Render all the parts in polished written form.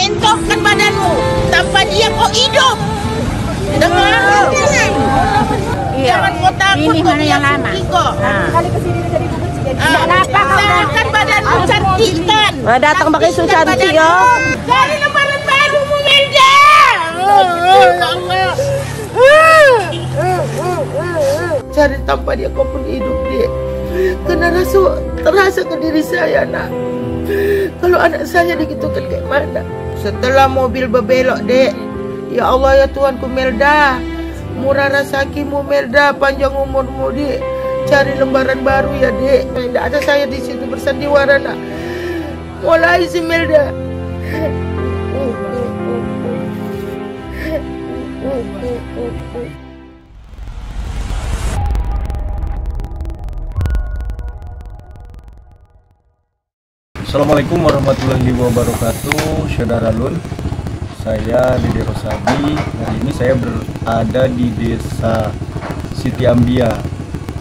entokkan badanmu. Tanpa dia kau hidup. Dengar? Iya. Jangan kau takut. Ini mana yang lama? Kali kesini dari bubut sih. Usahakan badanmu cantikkan. Datang pakai susu cantik ya. Dari lembaran barumu, Melda. Ya Allah. Cari tanpa dia kau pun hidup, Dek. Karena terasa ke diri saya, nak. Kalau anak saya digitukan kayak mana? Setelah mobil berbelok, Dek. Ya Allah, ya Tuhanku, Melda. Murah rezekimu, Melda. Panjang umurmu, Dek. Cari lembaran baru ya, Dek. Tidak ada saya di situ bersandiwara, nak. Mulai si Melda. Assalamualaikum warahmatullahi wabarakatuh, saudara Lun. Saya Dede Rosadi. Hari ini saya berada di desa Siti Ambia.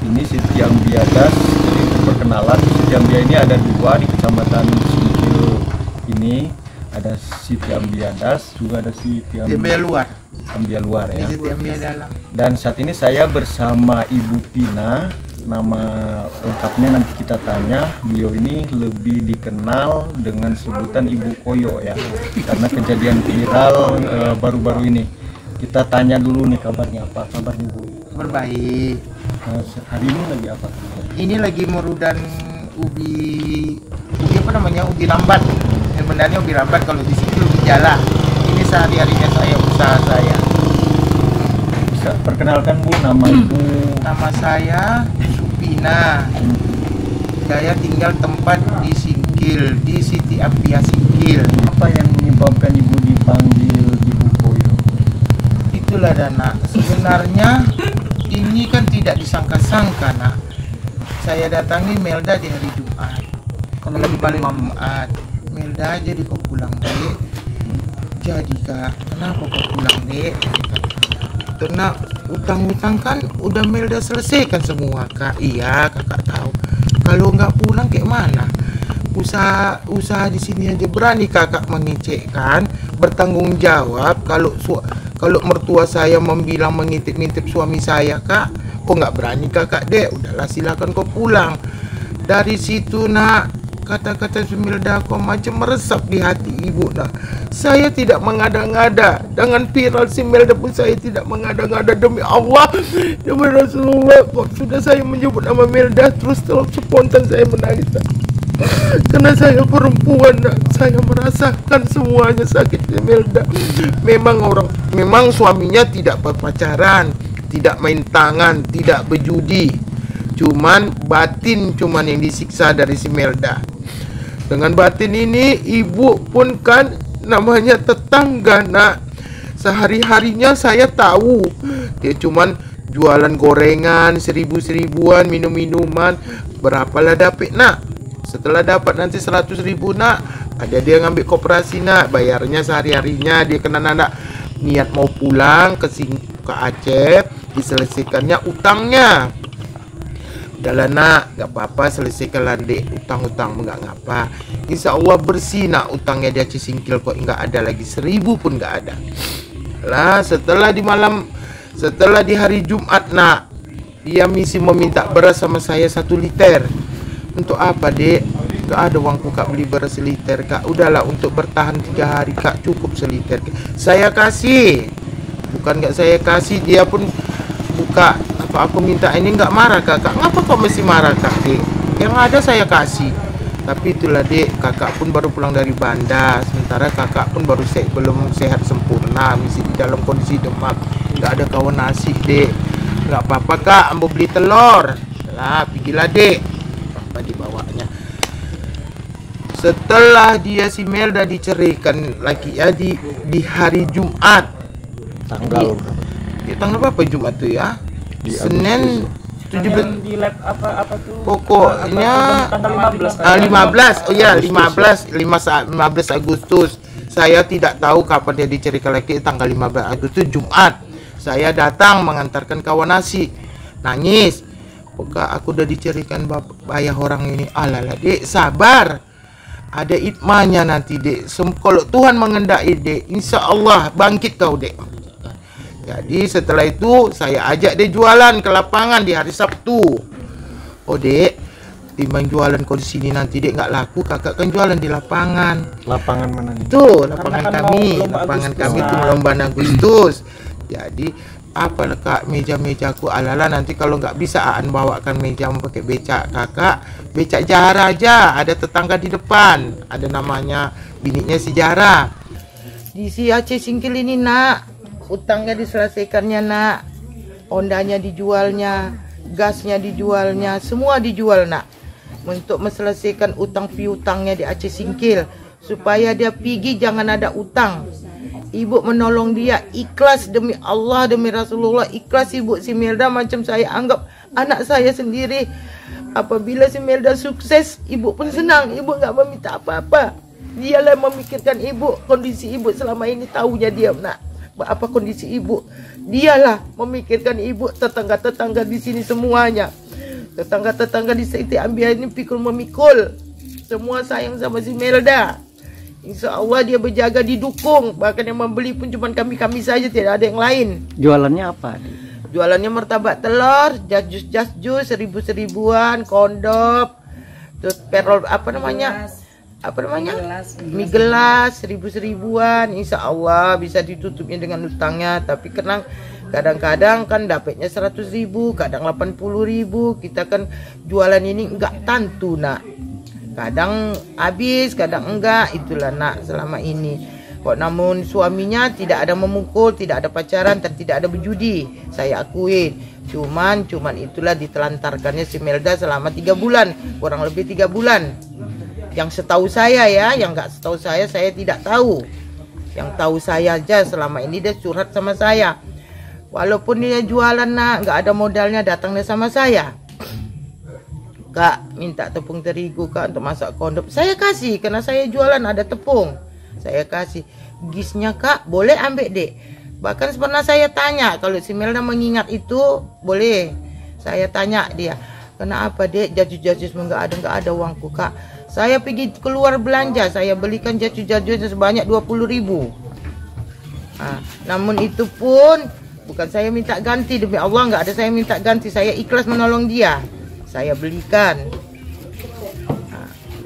Ini Siti Ambia Das. Jadi untuk perkenalan, Siti Ambia ini ada dua di kecamatan Singkil. Ini ada Siti Ambia Das, juga ada Siti Ambia Luar. Ambia Luar ya. Siti Ambia Dalam. Dan saat ini saya bersama Ibu Tina. Nama lengkapnya nanti kita tanya. Beliau ini lebih dikenal dengan sebutan Ibu Koyo ya, karena kejadian viral baru-baru ini. Kita tanya dulu nih kabarnya, apa kabarnya Bu? Berbaik. Hari ini lagi apa? Ini lagi merudan ubi apa namanya, ubi lambat. Sebenarnya ubi lambat, kalau di sini ubi jala. Ini sehari-harinya saya, usaha saya. Bisa perkenalkan Bu nama Ibu? Nama saya Supina. Saya tinggal tempat di Singkil, di Siti Ambia Singkil. Apa yang menyebabkan Ibu dipanggil Ibu Koyo? Itulah Dana. Sebenarnya ini kan tidak disangka-sangka, nak. Saya datangi Melda di hari Jumat. Kalau lagi balik Jumat, Melda, jadi kau pulang, Dek. Jadi Kak, kenapa kau pulang, Dek? Karena utang-utang kan udah Melda selesaikan semua, Kak. Iya, Kakak tahu. Kalau nggak pulang kayak mana? Usaha di sini aja berani Kakak mengecekkan, bertanggung jawab. Kalau mertua saya membilang mengintip-ngintip suami saya, Kak, kok nggak berani Kakak, Dek? Udahlah, silakan kau pulang. Dari situ, nak, kata-kata Melda kok macam meresap di hati ibu. Nah, saya tidak mengada-ngada. Dengan viral si Melda pun saya tidak mengada-ngada. Demi Allah, demi Rasulullah, kok sudah saya menyebut nama Melda, terus spontan saya menangis, nah. Karena saya perempuan, nah. Saya merasakan semuanya sakitnya Melda. Memang suaminya tidak berpacaran, tidak main tangan, tidak berjudi. Cuman batin yang disiksa dari si Melda. Dengan batin ini ibu pun kan namanya tetangga, nak. Sehari-harinya saya tahu dia cuman jualan gorengan, seribuan, minum-minuman. Berapalah dapat, nak? Setelah dapat nanti 100.000, nak, ada dia ngambil koperasi, nak. Bayarnya sehari-harinya. Dia kena nak niat mau pulang ke Aceh, diselesaikannya utangnya. Udahlah, nak, gak apa-apa, selesaikanlah, Dek, utang-utang enggak ngapa. Insya Allah bersih, nak, utangnya di Aceh Singkil kok enggak ada lagi, 1.000 pun enggak ada. Lah, setelah di hari Jumat, nak, dia misi meminta beras sama saya 1 liter. Untuk apa, Dek? Gak ada uangku, Kak, beli beras 1 liter, Kak. Udahlah, untuk bertahan 3 hari, Kak, cukup 1 liter. Saya kasih. Bukan gak saya kasih, dia pun buka. Apa aku minta ini nggak marah, Kakak? Ngapa kok mesti marah, Kak, Dek? Yang ada saya kasih. Tapi itulah, Dek, Kakak pun baru pulang dari Banda. Sementara Kakak pun belum sehat sempurna, masih di dalam kondisi demam. Nggak ada kawan nasi, Dek. Nggak apa-apa, Kak, ambo beli telur. Lah, pergilah, Dek. Apa dibawanya? Setelah dia si Melda diceraikan lagi ya di hari Jumat. Tanggal berapa Jumat tuh ya? Senin 17 di lab apa tuh? Pokoknya tanggal 15. 15. Oh ya, 15 Agustus. Saya tidak tahu kapan dia diceraikan lagi, tanggal 15 Agustus Jumat. Saya datang mengantarkan kawan nasi. Nangis. Pokoknya aku udah diceraikan ayah orang ini. Alalah, Dek, sabar. ada itmanya nanti dek. Kalau Tuhan mengendaki dek, insya Allah bangkit kau dek. Jadi setelah itu saya ajak dia jualan ke lapangan di hari Sabtu. Oh dek, timbang jualan kau di sini nanti dek nggak laku, kakak kan jualan di lapangan. Lapangan mana nih? Tuh lapangan Karena kan kami, mau lomba lapangan Agustus. kami itu lomba Agustus. Jadi apa kak, meja-mejaku alala nanti kalau nggak bisa Aan bawakan meja pakai becak kakak, becak Jara aja. Ada tetangga di depan, ada namanya bininya si Jara. Di si Aceh Singkil ini nak, utangnya diselesaikannya nak, Hondanya dijualnya, gasnya dijualnya, semua dijual nak, untuk menyelesaikan utang piutangnya di Aceh Singkil, supaya dia pergi jangan ada utang. Ibu menolong dia ikhlas demi Allah, demi Rasulullah, ikhlas ibu. Si Melda macam saya anggap anak saya sendiri. Apabila si Melda sukses, ibu pun senang. Ibu nggak meminta apa-apa. Dialah memikirkan ibu, kondisi ibu selama ini tahunya dia nak. Apa kondisi ibu? Dialah memikirkan ibu, tetangga-tetangga di sini semuanya. Tetangga-tetangga di Siti Ambia ini pikul memikul. Semua sayang sama si Melda. Insya Allah dia berjaga, didukung. Bahkan yang membeli pun cuma kami-kami saja, tidak ada yang lain. Jualannya apa? Jualannya martabak telur, jas-jus, seribu-seribuan, kondop, terus perol, mie gelas, seribu-seribuan. Insya Allah bisa ditutupnya dengan utangnya. Tapi kadang-kadang kan dapatnya 100.000, kadang 80.000. Kita kan jualan ini enggak tentu nak. Kadang habis, kadang enggak. Itulah nak selama ini. Kok namun suaminya tidak ada memukul, tidak ada pacaran, dan tidak ada berjudi. Saya akuin. Cuman itulah ditelantarkannya si Melda selama 3 bulan, kurang lebih 3 bulan. Yang setahu saya ya, yang enggak setahu saya tidak tahu. Yang tahu saya aja selama ini dia curhat sama saya. Walaupun dia jualan nak, enggak ada modalnya, datangnya sama saya. Kak, minta tepung terigu kak untuk masak kondop. Saya kasih, karena saya jualan ada tepung. Saya kasih. Gisnya kak, boleh ambil dek. Bahkan pernah saya tanya, kalau si Melda mengingat itu, boleh. Saya tanya dia, kenapa dek jajus-jajus nggak ada uangku kak. Saya pergi keluar belanja, saya belikan jajus-jajusnya sebanyak 20.000. Namun itu pun, bukan saya minta ganti, demi Allah nggak ada saya minta ganti. Saya ikhlas menolong dia. Saya belikan.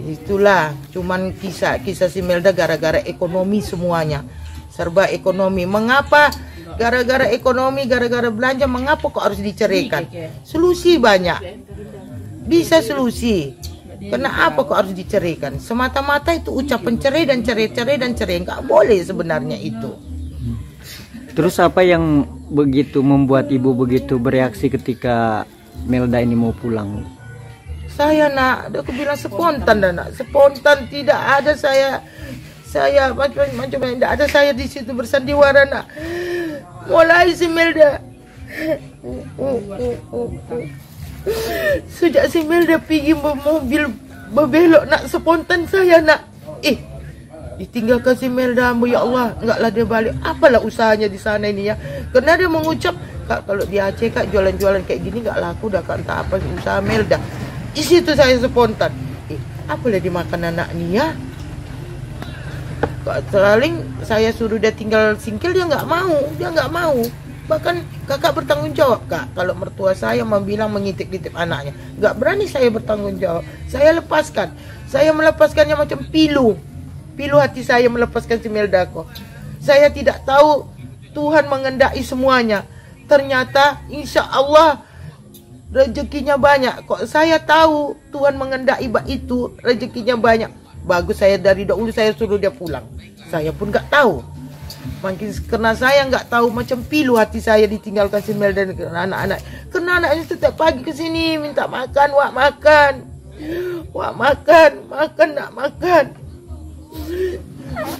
Itulah cuman kisah si Melda gara-gara ekonomi semuanya. Serba ekonomi. Mengapa gara-gara ekonomi, gara-gara belanja, mengapa kok harus diceraikan? Solusi banyak. Bisa solusi. Kenapa kok harus diceraikan? Semata-mata itu ucapan cerai dan cerai. Enggak boleh sebenarnya itu. Terus apa yang begitu membuat ibu begitu bereaksi ketika Melda ini mau pulang? Saya nak, aku bilang spontan dan nak, spontan, tidak ada saya macam tidak ada saya di situ bersandiwara nak. Mulai si Melda, sejak si Melda pergi mobil berbelok nak, spontan saya nak, ditinggalkan si Melda, ya Allah, enggaklah dia balik. Apalah usahanya di sana ini ya? Karena dia mengucap, kak kalau di Aceh kak jualan-jualan kayak gini nggak laku, dah kak entah apa usaha Melda. Di situ saya spontan, apalah dimakan anak ni ya? Kak selaling saya suruh dia tinggal Singkil, dia nggak mau. Bahkan kakak bertanggung jawab kak. Kalau mertua saya membilang mengintip-intip anaknya, nggak berani saya bertanggung jawab. Saya lepaskan, saya melepaskannya macam pilu hati saya melepaskan si Melda kok. Saya tidak tahu Tuhan mengendaki semuanya. Ternyata insya Allah rezekinya banyak. Kok saya tahu Tuhan mengendaki itu rezekinya banyak. Bagus, saya dari dahulu saya suruh dia pulang. Saya pun nggak tahu. Makin karena saya nggak tahu, macam pilu hati saya ditinggalkan si Melda dan anak-anak. Karena anaknya setiap pagi ke sini minta makan, wak makan. Nak makan.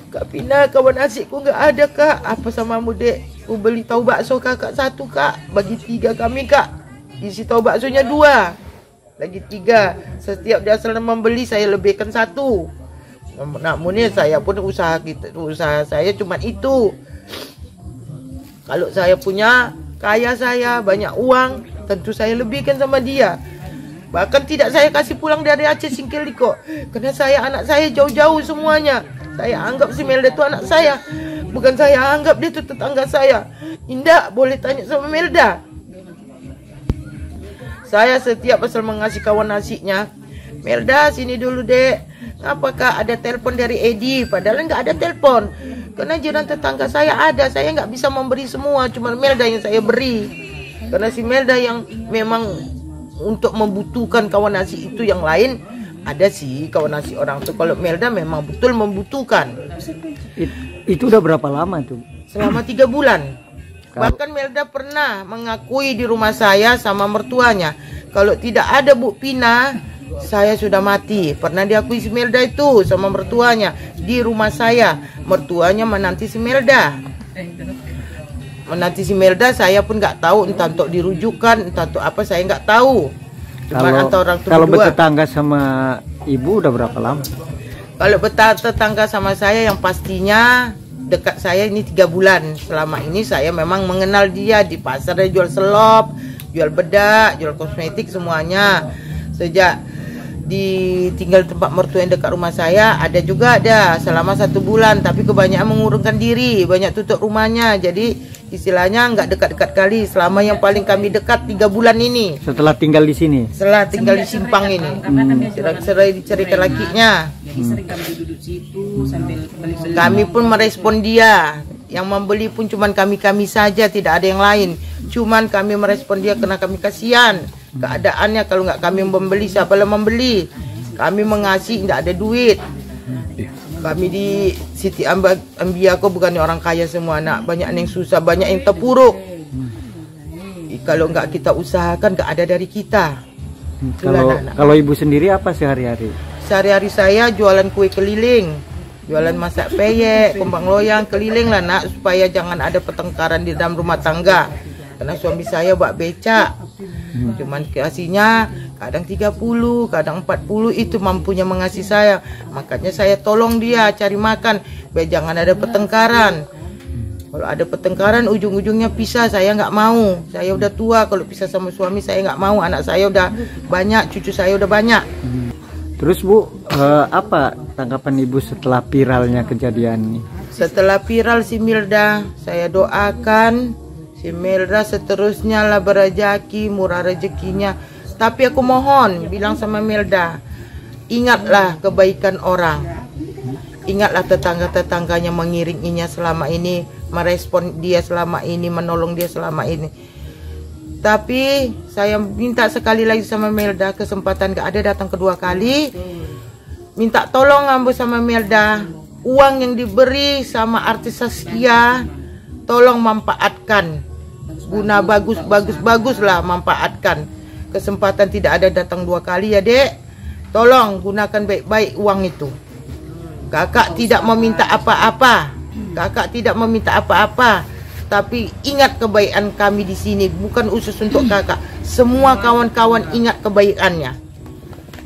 Kak Pina, kawan asikku nggak ada kak. Apa samamu dek? Aku beli tahu bakso kakak 1 kak. Bagi 3 kami kak. Isi tahu baksonya 2. Lagi 3. Setiap dia selalu membeli saya lebihkan 1. Namun saya pun usaha saya cuma itu. Kalau saya punya kaya, saya banyak uang, tentu saya lebihkan sama dia. Bahkan tidak saya kasih pulang dari Aceh Singkeliko, karena anak saya jauh-jauh semuanya. Saya anggap si Melda itu anak saya, bukan saya anggap dia itu tetangga saya. Indah, boleh tanya sama Melda. Saya setiap asal mengasih kawan nasinya, Melda sini dulu dek, apakah ada telepon dari Edi? Padahal nggak ada telepon, karena jiran tetangga saya ada. Saya nggak bisa memberi semua, cuma Melda yang saya beri, karena si Melda yang memang untuk membutuhkan kawan nasi itu. Yang lain ada sih kawan nasi orang tuh, kalau Melda memang betul membutuhkan. Itu udah berapa lama tuh? Selama 3 bulan. Bahkan Melda pernah mengakui di rumah saya sama mertuanya, kalau tidak ada Bu Pina, saya sudah mati. Pernah diakui si Melda itu sama mertuanya di rumah saya. Mertuanya menanti si Melda. Menanti si Melda, saya pun nggak tahu, entah untuk dirujukan, entah untuk apa, saya nggak tahu. Kalau bertetangga sama ibu udah berapa lama? Kalau bertetangga sama saya yang pastinya dekat saya ini 3 bulan. Selama ini saya memang mengenal dia di pasar. Dia jual selop, jual bedak, jual kosmetik semuanya. Sejak ditinggal tempat mertua yang dekat rumah saya, ada juga ada selama 1 bulan, tapi kebanyakan mengurungkan diri, banyak tutup rumahnya. Jadi istilahnya nggak dekat-dekat kali. Selama yang paling kami dekat 3 bulan ini. Setelah tinggal di sini? Setelah tinggal di Simpang ini. Cerai dicarikan lakinya. Kami pun merespon dia. Yang membeli pun cuman kami saja, tidak ada yang lain. Cuman kami merespon dia karena kami kasihan keadaannya. Kalau nggak kami membeli, siapa yang membeli? Kami mengasih, tidak ada duit. Kami di Siti Ambia kok bukannya orang kaya semua, nak. Banyak yang susah, banyak yang terpuruk. Kalau nggak kita usahakan, nggak ada dari kita. Kalau ibu sendiri apa sehari-hari? Sehari-hari saya jualan kue keliling, jualan masak peyek, kembang loyang, keliling lah nak, supaya jangan ada pertengkaran di dalam rumah tangga. Karena suami saya buat becak, cuman kasihnya kadang 30, kadang 40, itu mampunya mengasih saya. Makanya saya tolong dia cari makan, biar jangan ada pertengkaran. Kalau ada pertengkaran ujung-ujungnya pisah, saya nggak mau. Saya udah tua, kalau pisah sama suami saya nggak mau. Anak saya udah banyak, cucu saya udah banyak. Terus Bu, apa tanggapan ibu setelah viralnya kejadian ini? Setelah viral si Melda, saya doakan si Melda seterusnya lah berrejeki, murah rezekinya. Tapi aku mohon bilang sama Melda, ingatlah kebaikan orang. Ingatlah tetangga-tetangganya mengiringinya selama ini, merespon dia selama ini, menolong dia selama ini. Tapi saya minta sekali lagi sama Melda, kesempatan gak ada, datang kedua kali. Minta tolong ambo sama Melda, uang yang diberi sama artis Saskia, tolong manfaatkan. Guna bagus lah, manfaatkan. Kesempatan tidak ada, datang 2 kali ya dek. Tolong gunakan baik-baik uang itu. Kakak tidak meminta apa-apa. Kakak tidak meminta apa-apa. Tapi ingat kebaikan kami di sini, bukan khusus untuk kakak. Semua kawan-kawan ingat kebaikannya.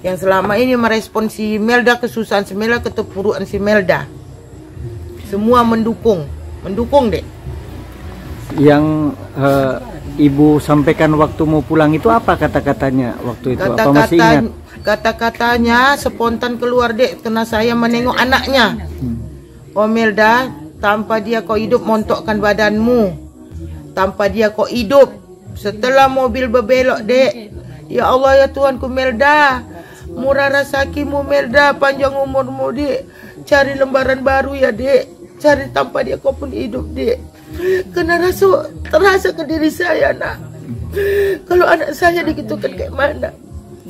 Yang selama ini merespon si Melda, kesusahan si Melda, keterpurukan si Melda. Semua mendukung dek. Yang ibu sampaikan waktu mau pulang itu apa kata-katanya waktu itu? Apa masih ingat? Kata-katanya spontan keluar dek, karena saya menengok anaknya. Oh Melda, tanpa dia kau hidup, montokkan badanmu. Tanpa dia kau hidup. Setelah mobil berbelok dek, ya Allah ya Tuhanku Melda, murah rezekimu Melda, panjang umurmu dek. Cari lembaran baru ya dek. Cari tanpa dia kau pun hidup dek. Kena terasa ke diri saya nak. Kalau anak saya digitukan kayak mana?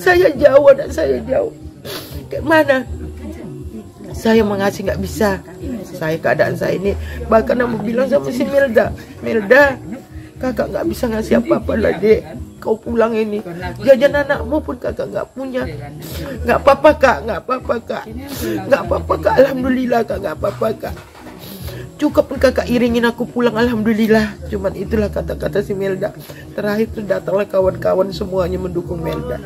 Saya jauh, anak saya jauh. Kayak mana? Saya mengasih nggak bisa. Saya keadaan saya ini, bahkan aku bilang sama si Melda, Melda, kakak nggak bisa ngasih apa-apa lah dek. Kau pulang ini, jajan anakmu pun kakak nggak punya. Nggak apa-apa kak, nggak apa-apa kak, nggak apa-apa kak. Alhamdulillah kak, nggak apa-apa kak. Cukup pun kakak iringin aku pulang, alhamdulillah. Cuman itulah kata-kata si Melda. Terakhir tuh datanglah kawan-kawan semuanya mendukung Melda.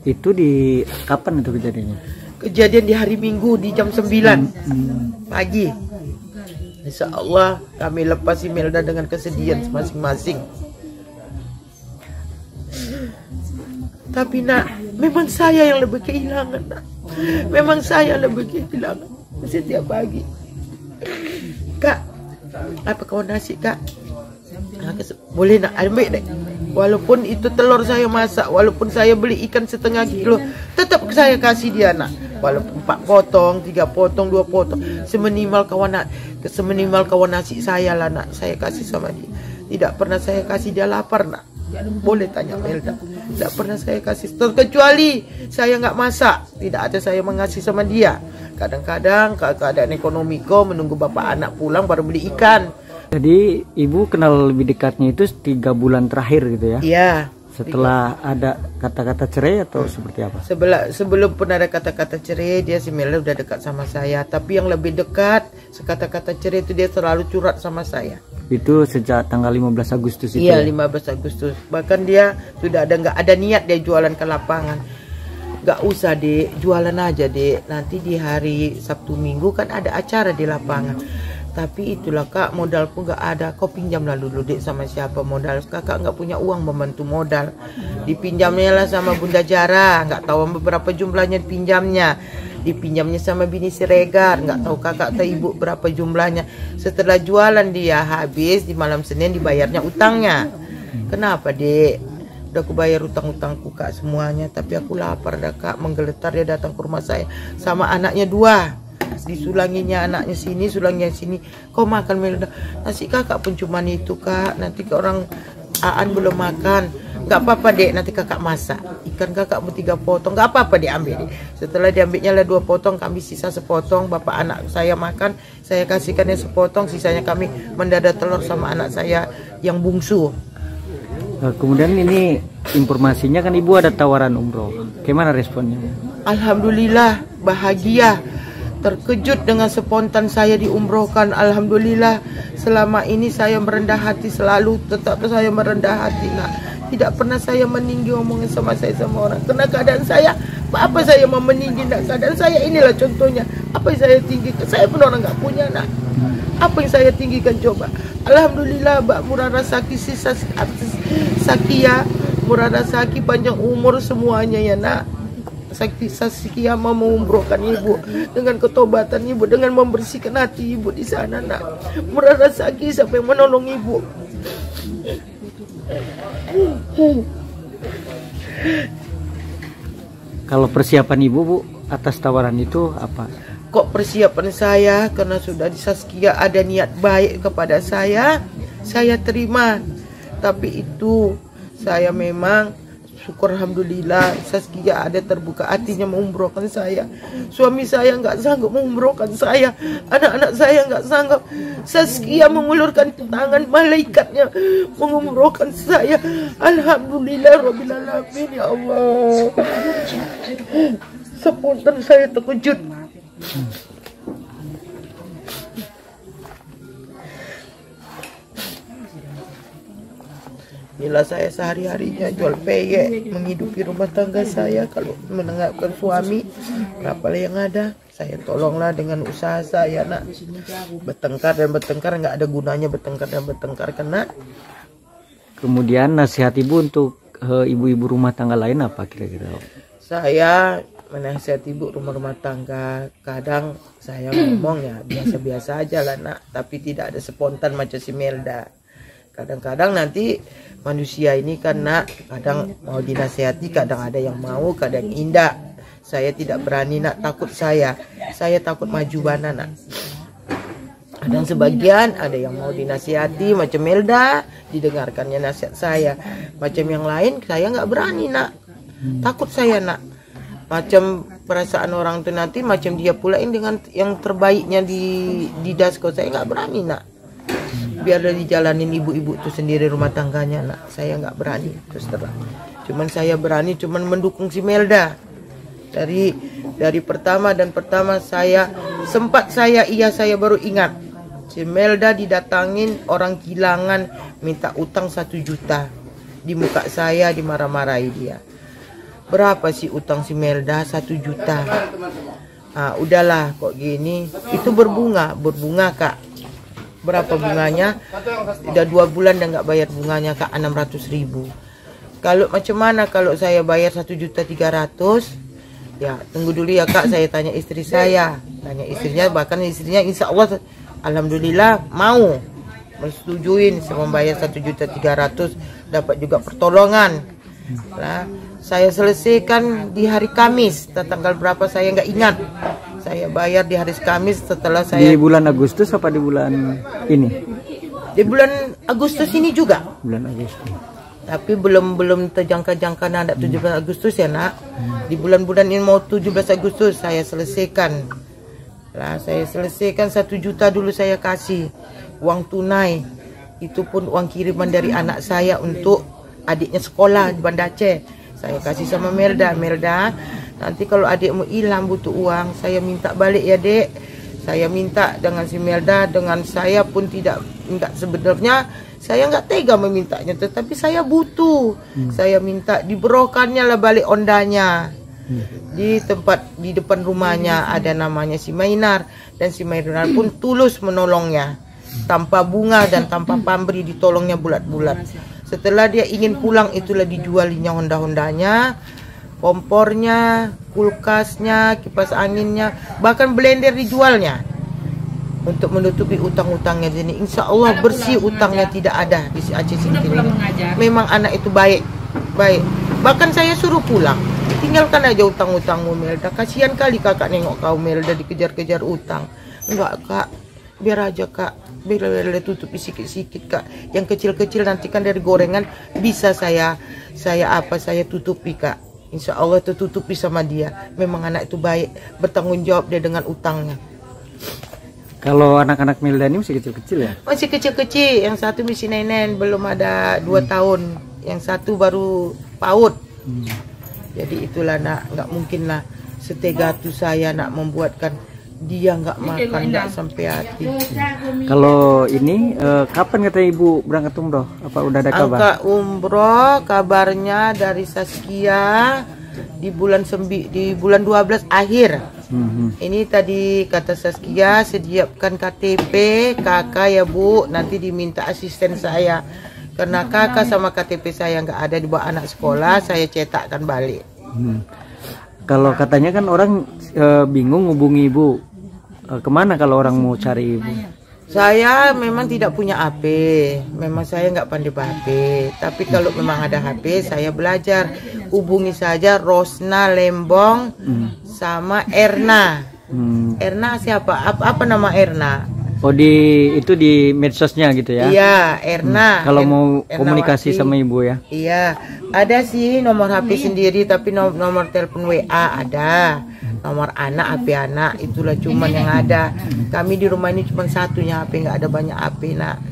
Itu di kapan itu kejadiannya? Kejadian di hari Minggu di jam 9 pagi. Insya Allah kami lepas si Melda dengan kesedihan masing-masing. Tapi nak, memang saya yang lebih kehilangan nak. Memang saya lebih kehilangan setiap pagi. Kak, apa kau nasi kak? Boleh nak ambil deh. Walaupun itu telur saya masak, walaupun saya beli ikan setengah kilo, tetap saya kasih dia nak. Walaupun 4 potong, 3 potong, 2 potong, seminimal kawan nasi saya lah nak, saya kasih sama dia. Tidak pernah saya kasih dia lapar nak. Boleh tanya Melda. Tidak pernah saya kasih, terkecuali saya nggak masak, tidak ada saya mengasih sama dia. Kadang-kadang keadaan ekonomi kau menunggu bapak anak pulang baru beli ikan. Jadi ibu kenal lebih dekatnya itu 3 bulan terakhir gitu ya? Iya. Setelah ada kata-kata cerai atau seperti apa? Sebelum pun ada kata-kata cerai, dia si Melda udah dekat sama saya. Tapi yang lebih dekat, sekata-kata cerai itu dia selalu curhat sama saya. Itu sejak tanggal 15 Agustus itu? Iya, ya? 15 Agustus. Bahkan dia sudah nggak ada niat dia jualan ke lapangan. Nggak usah dek, jualan aja dek. Nanti di hari Sabtu Minggu kan ada acara di lapangan. Tapi itulah kak, modalku nggak ada. Kau pinjamlah dulu dek sama siapa modal. Kakak nggak punya uang membantu modal. Dipinjamnya lah sama Bunda Jara. Nggak tahu berapa jumlahnya dipinjamnya. Dipinjamnya sama Bini Siregar. Nggak tahu kakak atau ibu berapa jumlahnya. Setelah jualan dia habis, di malam Senin dibayarnya utangnya. Kenapa dek? Udah aku bayar utang-utangku kak semuanya. Tapi aku lapar dah kak. Menggeletar dia datang ke rumah saya. Sama anaknya 2. Disulanginya anaknya sini, sulangnya sini. Kau makan Melda. Nasi kakak pun cuman itu kak. Nanti ke orang Aan belum makan. Gak apa-apa dek, nanti kakak masak. Ikan kakak pun 3 potong. Gak apa-apa dia ambil dek. Setelah diambilnya lah 2 potong, kami sisa sepotong. Bapak anak saya makan, saya kasihkannya sepotong. Sisanya kami mendadak telur sama anak saya yang bungsu. Kemudian ini informasinya kan ibu ada tawaran umroh. Gimana responnya? Alhamdulillah, bahagia. Terkejut dengan spontan saya diumrohkan. Alhamdulillah, selama ini saya merendah hati selalu. Tetap saya merendah hati nak. Tidak pernah saya meninggi omongin sama saya sama orang. Karena keadaan saya, apa saya mau meninggi nak? Keadaan saya inilah contohnya. Apa yang saya tinggikan? Saya pun orang nggak punya nak. Apa yang saya tinggikan coba? Alhamdulillah, Mbak Murara Saki sisa Sakia, Murara Saki panjang umur semuanya ya nak. Sakia mau mengumrohkan ibu dengan ketobatan ibu, dengan membersihkan hati ibu di sana nak. Murara Saki sampai menolong ibu. Kalau persiapan ibu bu atas tawaran itu apa? Kok persiapan saya karena sudah di Saskia ada niat baik kepada saya terima. Tapi itu saya memang syukur alhamdulillah Saskia ada terbuka hatinya mengumrohkan saya. Suami saya nggak sanggup mengumrohkan saya, anak-anak saya nggak sanggup. Saskia mengulurkan tangan malaikatnya mengumrohkan saya. Alhamdulillah rabbil alamin ya Allah. Spontan saya terkejut. Inilah saya sehari-harinya jual peyek, menghidupi rumah tangga saya. Kalau menengahkan suami, berapa yang ada, saya tolonglah dengan usaha saya nak. Bertengkar dan bertengkar nggak ada gunanya, bertengkar dan bertengkar kena. Kemudian nasihat ibu untuk ibu-ibu rumah tangga lain apa kira-kira? Saya menasihat ibu rumah tangga, kadang saya ngomong ya biasa-biasa aja lah nak, tapi tidak ada spontan macam si Melda. Kadang-kadang nanti manusia ini kan nak, kadang mau dinasihati, kadang ada yang mau, kadang indah. Saya tidak berani nak, takut saya takut maju bana nak. Kadang sebagian ada yang mau dinasihati macam Melda, didengarkannya nasihat saya. Macam yang lain saya nggak berani nak, takut saya nak. Macam perasaan orang tuh nanti macam dia pulain dengan yang terbaiknya di dasko, saya nggak berani nak. Biarlah dijalanin ibu-ibu itu sendiri rumah tangganya nak. Saya nggak berani terus terang. Cuman saya berani cuman mendukung si Melda. Dari pertama saya baru ingat si Melda didatangin orang Kilangan minta utang 1 juta. Di muka saya dimarah-marahi dia. Berapa sih utang si Melda? 1 juta. Ah, udahlah kok gini. Itu berbunga kak. Berapa bunganya? Udah 2 bulan dan nggak bayar bunganya kak, 600.000. Kalau macam mana kalau saya bayar 1.300.000? Ya, tunggu dulu ya Kak, saya tanya istri saya. Tanya istrinya, bahkan istrinya insya Allah alhamdulillah mau menyetujui saya membayar 1.300.000, dapat juga pertolongan. Nah, saya selesaikan di hari Kamis, tanggal berapa saya nggak ingat. Saya bayar di hari Kamis setelah saya. Di bulan Agustus apa di bulan ini? Di bulan Agustus ini juga. Bulan Agustus. Tapi belum terjangka-jangka nak 17 Agustus ya nak. Di bulan-bulan ini mau 17 Agustus saya selesaikan. Lah saya selesaikan 1 juta dulu saya kasih uang tunai. Itu pun uang kiriman dari anak saya untuk adiknya sekolah di Banda Aceh. Saya kasih sama Melda. Melda, nanti kalau adikmu hilang butuh uang, saya minta balik ya dek. Saya minta dengan si Melda, dengan saya pun enggak sebenarnya saya nggak tega memintanya, tetapi saya butuh. Saya minta diberikannya lah balik ondanya. Di depan rumahnya ada namanya si Mainar, dan si Mainar pun tulus menolongnya tanpa bunga dan tanpa pamrih, ditolongnya bulat-bulat. Setelah dia ingin pulang, itulah dijualinya Honda-Hondanya, kompornya, kulkasnya, kipas anginnya, bahkan blender dijualnya untuk menutupi utang-utangnya. Jadi insya Allah bersih utangnya, tidak ada di si Aceh Singkil ini. Memang anak itu baik. Bahkan saya suruh pulang, tinggalkan aja utang-utangmu Melda. Kasihan kali kakak nengok kau Melda dikejar-kejar utang. Enggak Kak, biar aja Kak, biar tutupi sikit-sikit Kak. Yang kecil-kecil nanti kan dari gorengan bisa saya tutupi Kak. Insya Allah tertutupi sama dia. Memang anak itu baik, bertanggung jawab dia dengan utangnya. Kalau anak-anak Melda ini masih kecil-kecil ya? Masih kecil-kecil. Yang satu masih nenen, belum ada 2 tahun. Yang satu baru PAUD. Jadi itulah nak, nggak mungkin lah setega itu saya nak membuatkan dia nggak makan, nggak sampai hati. Kalau ini kapan kata ibu berangkat umroh? Apa udah ada kabar? Angka umroh kabarnya dari Saskia di bulan 12 akhir. Ini tadi kata Saskia, sediakan KTP kakak ya Bu, nanti diminta asisten saya karena kakak sama KTP saya nggak ada, di bawah anak sekolah, saya cetakkan balik. Kalau katanya kan orang bingung hubungi ibu, kemana kalau orang mau cari ibu? Saya memang tidak punya HP, memang saya nggak pandai HP. Tapi kalau memang ada HP, saya belajar. Hubungi saja Rosna Lembong sama Erna. Erna siapa? Apa nama Erna? Oh itu di medsosnya gitu ya? Iya, Erna. Kalau mau Erna komunikasi Wati sama ibu ya? Iya, ada sih nomor HP sendiri, tapi nomor telepon WA ada. Nomor anak, HP anak, itulah cuman yang ada. Kami di rumah ini cuma satunya HP, nggak ada banyak HP nak.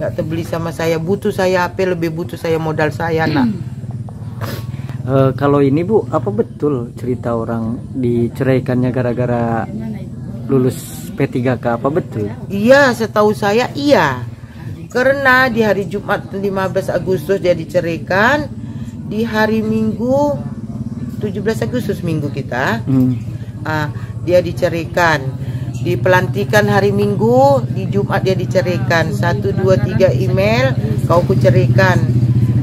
Nggak terbeli sama saya, butuh saya HP, lebih butuh saya modal saya nak. Kalau ini Bu, apa betul cerita orang diceraikannya gara-gara lulus P3K, apa betul? Iya, setahu saya iya. Karena di hari Jumat 15 Agustus dia diceraikan, di hari Minggu 17 Agustus minggu kita. Dia diceraikan, di pelantikan hari Minggu, di Jumat dia diceraikan. 1, 2, 3 email, kau kuceraikan.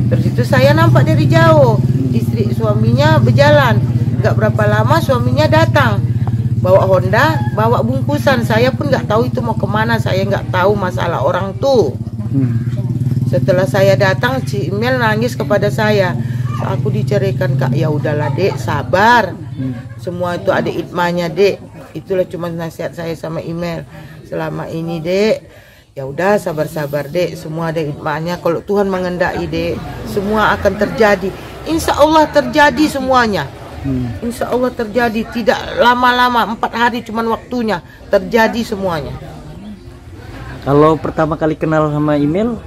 Terus itu saya nampak dari jauh, istri suaminya berjalan. Gak berapa lama suaminya datang, bawa Honda, bawa bungkusan. Saya pun nggak tahu itu mau kemana, saya nggak tahu masalah orang tuh. Setelah saya datang, si email nangis kepada saya, aku diceraikan Kak. Ya udahlah dek, sabar. Semua itu ada hikmahnya dek. Itulah cuma nasihat saya sama email selama ini dek. Ya udah sabar-sabar dek, semua ada hikmahnya. Kalau Tuhan mengendaki dek, semua akan terjadi. Insya Allah terjadi semuanya. Insya Allah terjadi, tidak lama-lama, 4 hari cuman waktunya terjadi semuanya. Kalau pertama kali kenal sama email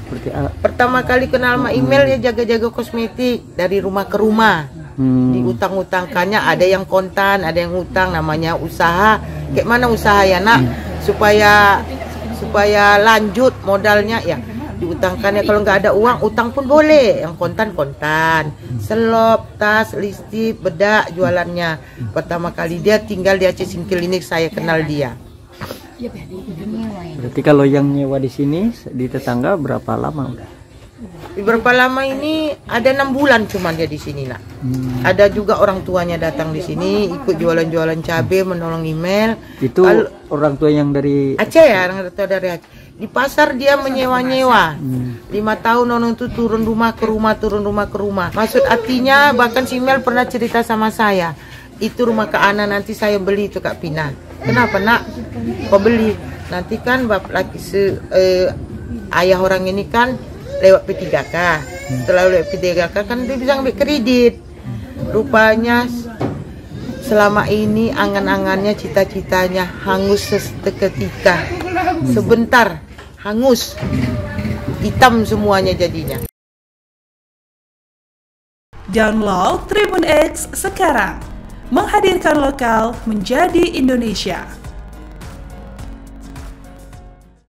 seperti Pertama kali kenal sama email ya jaga-jaga kosmetik dari rumah ke rumah. Diutang-utangkannya, ada yang kontan, ada yang utang, namanya usaha. Kayak mana usaha ya nak? Supaya lanjut modalnya ya diutangkannya. Kalau nggak ada uang, utang pun boleh. Yang kontan, selop, tas, listrik, bedak jualannya. Pertama kali dia tinggal di Aceh Singkil ini saya kenal dia. Berarti kalau yang nyewa di sini di tetangga berapa lama udah? Berapa lama ini? Ada 6 bulan cuman dia di sini nak. Ada juga orang tuanya datang di sini ikut jualan-jualan cabai, menolong email. Itu orang tua yang dari Aceh ya, orang tua dari Aceh. Di pasar dia menyewa-nyewa. 5 tahun orang itu turun rumah ke rumah. Maksud artinya bahkan si Mel pernah cerita sama saya. Itu rumah Kak Ana nanti saya beli itu Kak Pina. Kenapa nak? Kau beli? Nanti kan bapak laki ayah orang ini kan lewat P3K. Setelah lewat P3K kan dia bisa ambil kredit. Rupanya selama ini angan-angannya, cita-citanya hangus seketika. Sebentar hangus, hitam semuanya jadinya. Download Tribun X sekarang, menghadirkan lokal menjadi Indonesia.